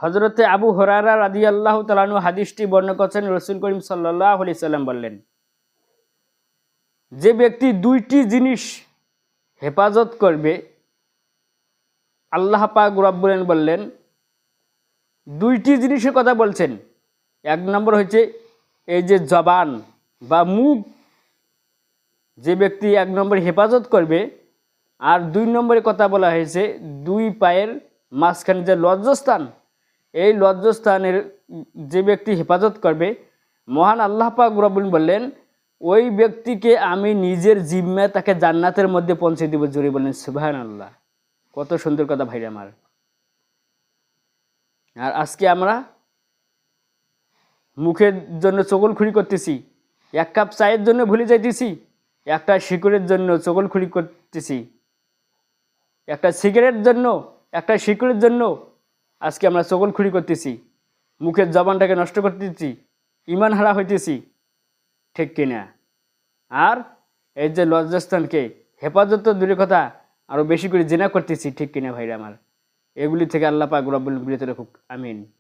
হযরতে আবু হুরায়রা রাদিয়াল্লাহু তাআলা আনহু হাদিসটি বর্ণনা করেছেন। রাসূল করিম সাল্লাল্লাহু আলাইহি সাল্লাম বললেন, যে ব্যক্তি দুইটি জিনিস হেফাজত করবে, আল্লাহ পাক রব্বুল আলামিন বললেন দুইটি জিনিসের কথা বলছেন। এক নম্বর হচ্ছে এই যে জবান বা মুখ, যে ব্যক্তি এক নম্বর হেফাজত করবে, আর দুই নম্বরে কথা বলা হয়েছে দুই পায়ের মাঝখানে যে লজ্জাস্থান, এই লজ্জাস্থানের যে ব্যক্তি হেফাজত করবে, মহান আল্লাহ পাক রব্বুল বললেন ওই ব্যক্তিকে আমি নিজের জিম্মায় তাকে জান্নাতের মধ্যে পৌঁছে দিব। জোরে বললেন সুবহানাল্লাহ। কত সুন্দর কথা ভাইরা আমার। আর আজকে আমরা মুখের জন্য চগলখুরি করতেছি, এক কাপ চায়ের জন্য ভুলে যাইতেছি, একটা শিকড়ের জন্য চগলখুরি করতেছি, একটা সিগারেট জন্য, একটা শিকড়ের জন্য আজকে আমরা চগলখুরি করতেছি, মুখের জবানটাকে নষ্ট করতেছি, ঈমান হারা হইতেছি, ঠিক কিনা? আর এই যে লজ্জাস্থানকে হেফাজত তো দূরের কথা, আরও বেশি করে জিনা করতেছি, ঠিক কিনা ভাইরা আমার? এগুলি থেকে আল্লাহ পাক রব্বুল বিরত রাখুক, আমিন।